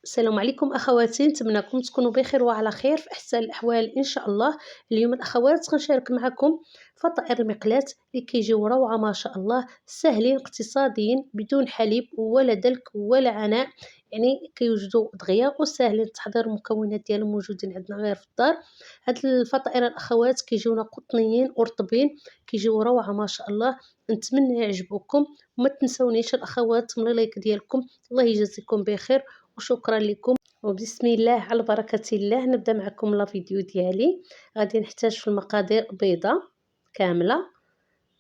السلام عليكم أخواتي، نتمنىكم تكونوا بخير وعلى خير في أحسن الأحوال إن شاء الله. اليوم الأخوات غنشارك معكم فطائر المقلاة اللي كيجيو روعة ما شاء الله، ساهلين اقتصاديين بدون حليب ولا دلك ولا عناء، يعني كيوجدوا دغيا وساهلين التحضير، المكونات ديالهم موجودين عندنا غير في الدار. هاد الفطائر الأخوات كيجيونا قطنيين ورطبين، كيجيو روعة ما شاء الله. نتمنى يعجبوكم وما تنسونيش الأخوات من اللايك ديالكم. الله يجازيكم بخير وشكرا لكم. وبسم الله على بركة الله نبدأ معكم لا فيديو ديالي. غادي نحتاج في المقادير بيضة كاملة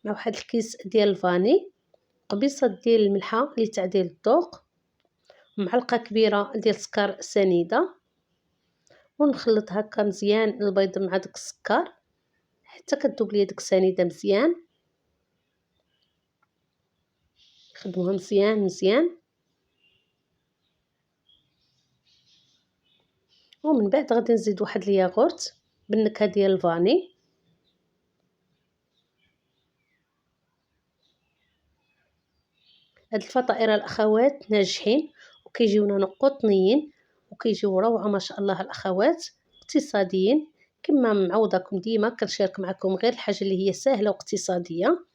مع واحد الكيس ديال الفاني، قبيصة ديال الملحة لتعديل الذوق، معلقة كبيرة ديال السكر سنيدة، ونخلط هكا مزيان البيض مع داك السكر حتى كتذوب ليا ديك السنيدة مزيان. نخدموها مزيان ومن بعد غادي نزيد واحد الياغورت بالنكهة ديال الفاني. هاد الفطائر الاخوات ناجحين وكيجيونا قطنيين وكيجيو روعه ما شاء الله. الاخوات اقتصاديين كما معوضاكم، ديما كنشارك معكم غير الحاجه اللي هي سهله واقتصاديه.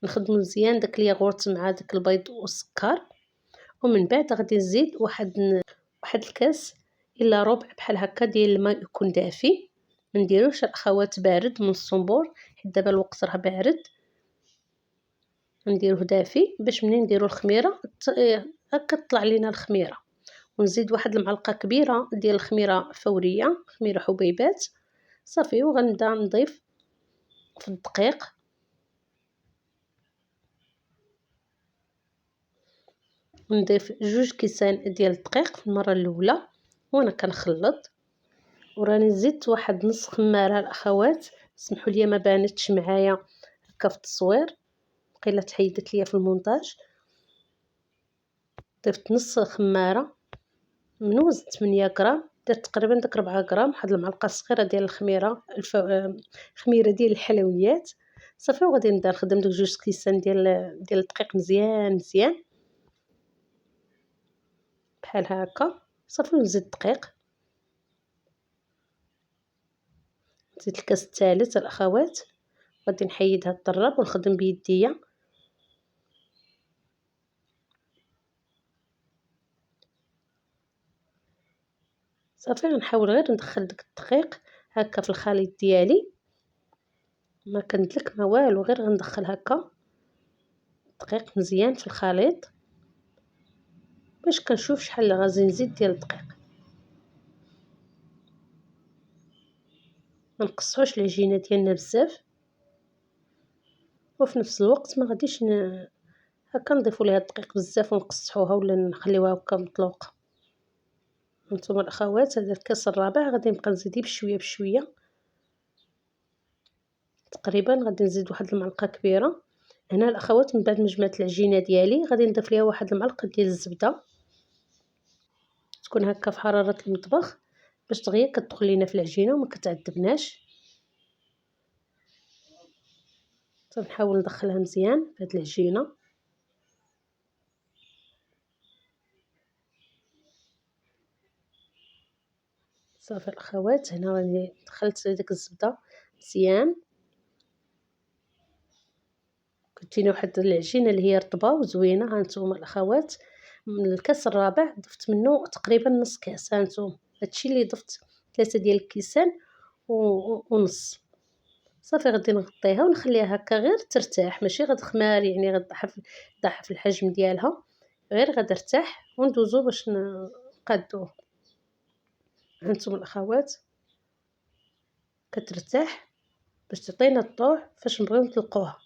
نخدموا مزيان داك الياغورت مع داك البيض والسكر، ومن بعد غادي نزيد واحد الكاس الا ربع بحال هكا ديال الماء يكون دافي. ما نديروش الاخوات بارد من الصنبور حيت دابا الوقت راه بارد، نديروه دافي باش منين نديرو الخميره هكا تطلع لينا الخميره. ونزيد واحد المعلقه كبيره ديال الخميره فوريه، خميره حبيبات صافي. وغنبدا نضيف في الدقيق، نضيف 2 كيسان ديال الدقيق في المره الاولى وانا كنخلط. وراني زدت واحد نص خماره الاخوات، سمحوا لي ما بانتش معايا هكا في التصوير، قيله تحيدت ليا في المونتاج. ضفت نص خماره من وزن 8 غرام، درت تقريبا داك 4 غرام، واحد المعلقه صغيره ديال الخميره خميره ديال الحلويات صافي. وغادي نبدا نخدم دوك 2 كيسان ديال الدقيق مزيان بحال هكا صافي. ونزيد الدقيق، نزيد الكاس الثالث الاخوات. غادي نحيد هاد الطراب ونخدم بيديا صافي. غنحاول غير ندخل داك الدقيق هكا في الخليط ديالي، ما كندلك ما والو، غير غندخل هكا الدقيق مزيان في الخليط باش كنشوف شحال اللي غادي نزيد ديال الدقيق. ما نقصحوش العجينه ديالنا بزاف، وفي نفس الوقت ما غاديش هكا نضيفوا ليها الدقيق بزاف ونقصحوها ولا نخليوها هكا مطلوقه. هانتوما الاخوات هذا الكاس الرابع غادي نبقى نزيد بشويه تقريبا. غادي نزيد واحد المعلقه كبيره. هنا الاخوات من بعد ما جمعت العجينه ديالي غادي نضيف ليها واحد المعلقه ديال الزبده، تكون هكا في حراره المطبخ باش دغيا كتدخل لينا في العجينه وما كتعذبناش. نحاول ندخلها مزيان في هاد العجينه صافي. الاخوات هنا راني دخلت ديك الزبده مزيان، كتجينا واحد العجينه اللي هي رطبه وزوينه. هانتوما الاخوات من الكاس الرابع ضفت منه تقريبا نص كاس. هانتوما هادشي اللي ضفت 3 ديال الكيسان ونص صافي. غادي نغطيها ونخليها هكا غير ترتاح، ماشي غتخمار يعني غتضعف الحجم ديالها، غير غترتاح وندوزو باش نقادوه. هانتوما الاخوات كترتاح باش تعطينا الطوع فاش نبغيو نطلقوها.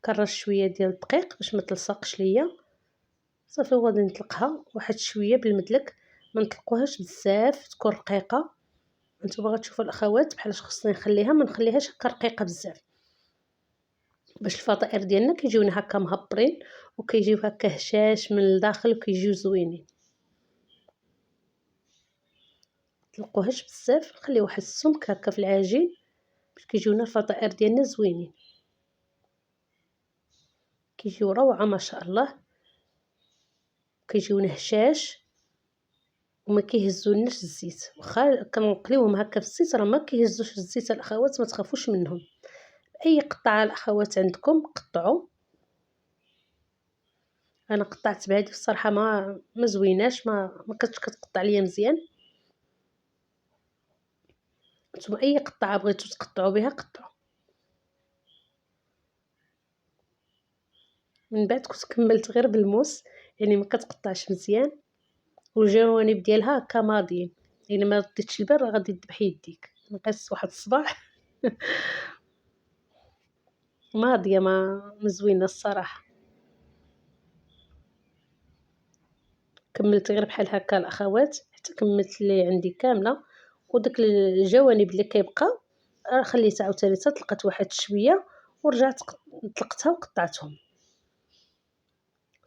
كنرش شويه ديال الدقيق باش ما تلصقش ليا صافي. وغادي نطلقها واحد شويه بالمدلك، ما نطلقوهاش بزاف تكون رقيقه. نتوما غتشوفوا الاخوات بحال خصني نخليها، ما نخليهاش هكا رقيقه بزاف باش الفطائر ديالنا كيجيونا هكا مهبرين وكيجيو هكا هشاش من الداخل وكيجيو زوينين. تلقوهاش بزاف، نخلي واحد السمك هكا في العجين باش كيجيونا الفطائر ديالنا زوينين، كيجيو روعه ما شاء الله. كيجيونا هشاش وما كيهزولناش الزيت، واخا كنقليوهم هكا في الزيت راه ما كيهزوش الزيت الاخوات، ما تخافوش منهم. اي قطعه الاخوات عندكم قطعوا. انا قطعت بهذه الصراحه ما زويناش، ما كانتش كتقطع ليا مزيان. نتوما اي قطعه بغيتو تقطعوا بها قطعوا. من بعد كنت كملت غير بالموس، يعني ما كتقطعش مزيان، والجوانب ديالها هكا ماضيين. الا ما رديتش البال راه غادي تذبح يديك. نقص واحد الصباع ماضيه ما زوينه الصراحه. كملت غير بحال هكا الاخوات حتى كملت اللي عندي كامله، وداك الجوانب اللي كيبقاو راه خليتها عاوتاني حتى طلقت واحد شويه، ورجعت طلقتها وقطعتهم.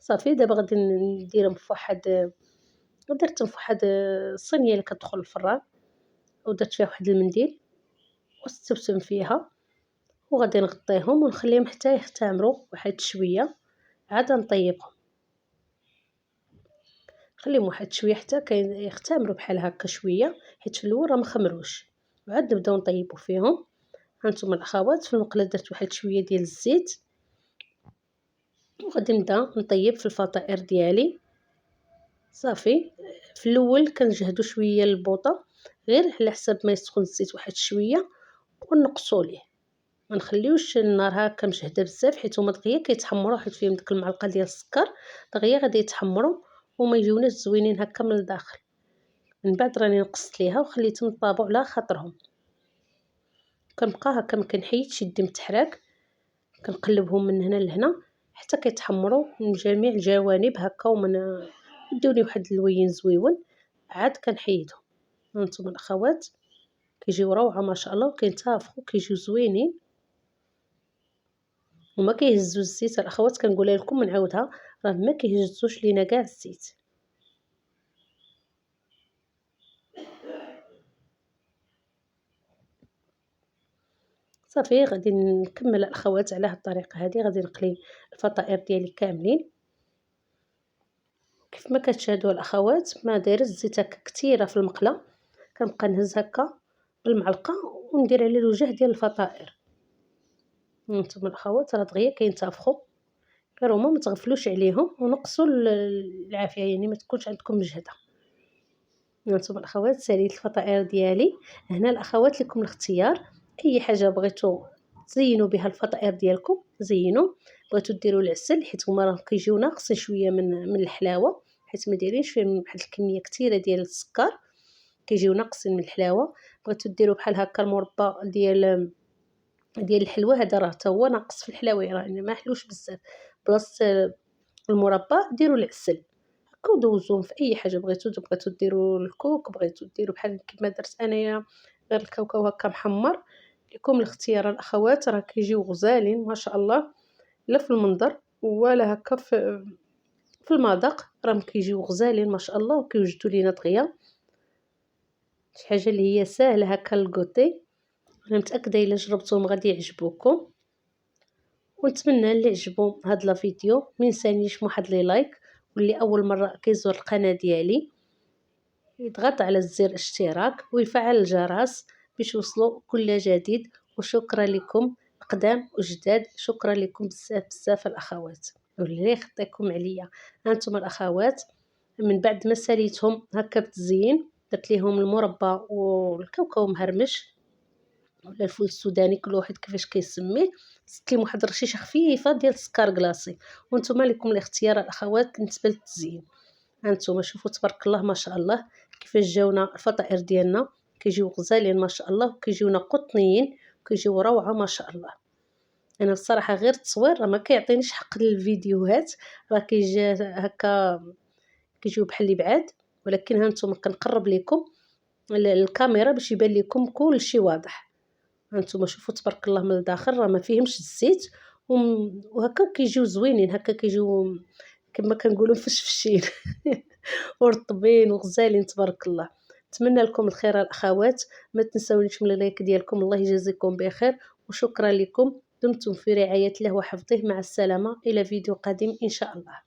صافي دابا غادي نديرهم في واحد، درتهم في واحد الصينيه اللي كتدخل الفران، ودرت فيها واحد المنديل واستبتم فيها، وغادي نغطيهم ونخليهم حتى يختمروا واحد شويه، عاد نطيبهم. خليهم واحد شويه حتى يختمروا بحال هكا شويه، حيت في الاول راه ما خمروش، وعاد نبداو نطيبوا فيهم. هانتوما الاخوات في المقله درت واحد شويه ديال الزيت، وغادي نبدا نطيب في الفطائر ديالي. صافي في الاول كنجهدوا شويه البوطه غير على حساب ما يسخن الزيت واحد شويه، ونقصوا ليه، ما نخليوش النار هكا مجهده بزاف، حيت هما دغيا كيتحمروا، حيت فيهم ديك المعلقه ديال السكر دغيا غادي يتحمروا وما يجيوناش زوينين هكا من الداخل. من بعد راني نقصت ليها وخليتهم يطابوا على خاطرهم. كنبقى هكا ما كنحيدش يدي من التحراك، كنقلبهم من هنا لهنا حتى كيتحمروا من جميع الجوانب هكا، ومن يدوني واحد اللوين زويون، عاد كنحيدهم. هانتوما الاخوات كيجيو روعه ما شاء الله، وكينتفخوا كيجيو زوينين وما كيهزوا الزيت. الاخوات كنقولها لكم ونعاودها، راه ما كيهزوش لينا كاع الزيت. صافي غادي نكمل الاخوات على هاد الطريقه هذه. غادي نقلي الفطائر ديالي كاملين كيف ما كتشاهدوا الاخوات، ما داير الزيت هكا كثيره في المقله، كنبقى نهز هكا بالمعلقه وندير على الوجه ديال الفطائر. هانتوما الاخوات راه دغيا كينتفخوا، غير هما ما تغفلوش عليهم ونقصوا العافيه، يعني ما تكونش عندكم مجهده. هانتوما الاخوات ساليت الفطائر ديالي. هنا الاخوات لكم الاختيار، اي حاجه بغيتو تزينوا بها الفطائر ديالكم زينوا. بغيتو ديروا العسل حيت هما راه كيجيو ناقصين شويه من الحلاوه، حيت ما دايرينش فيهم واحد الكميه كثيره ديال السكر، كيجيو ناقصين من الحلاوه. بغيتو ديروا بحال هكا المربى ديال الحلوى، هذا راه حتى هو ناقص في الحلاوه، يعني ما حلوش بزاف. بلاصه المربى ديروا العسل هكا ودوزوهم في اي حاجه بغيتو ديروا الكوك، بغيتو ديروا بحال كيما درت انايا غير الكاوكاو هكا محمر. لكم الاختيار الاخوات، راه كيجيو غزالين ما شاء الله، لا في المنظر ولا هكا في المذاق، راهم كيجيو غزالين ما شاء الله، وكيوجدوا لينا دغيا شي حاجه اللي هي ساهله هكا للكوتي. انا متاكده الا جربتوهم غادي يعجبوكم، ونتمنى اللي عجبو هاد لا فيديو ما ينسانيش واحد لي لايك، واللي اول مره كيزور القناه ديالي يضغط على زر الاشتراك ويفعل الجرس باش يوصلوا كل جديد. وشكرا لكم قدام وجداد، شكرا لكم بزاف بزاف الاخوات، واللي يخطيكم عليا. هانتوما الاخوات من بعد ما ساليتهم هكا بتزيين، درت ليهم المربى والكاوكاو مهرمش ولا الفول السوداني، كل واحد كيفاش كيسميه. زدت لهم واحد الرشيشه خفيفه ديال السكر كلاصي، وانتم لكم الاختيار الاخوات بالنسبه للتزيين. هانتوما شوفوا تبارك الله ما شاء الله كيفاش جاونا الفطائر ديالنا، كيجيو غزالين ما شاء الله، وكيجيونا قطنيين، كيجيو روعه ما شاء الله. انا بصراحه غير التصوير راه ما كيعطينيش حق الفيديوهات، راه كيجي هكا كيجيو بحال اللي بعاد، ولكن هانتوما كنقرب لكم الكاميرا باش يبان لكم كلشي واضح. هانتوما شوفوا تبارك الله من الداخل راه ما فيهمش الزيت، وهكا كيجيو زوينين، هكا كيجيو كما كنقولوا مفشفشين ورطبين وغزالين تبارك الله. نتمنى لكم الخير الاخوات، ما تنساونيش من اللايك ديالكم. الله يجازيكم بخير وشكرا لكم. دمتم في رعايه الله وحفظه. مع السلامه الى فيديو قادم ان شاء الله.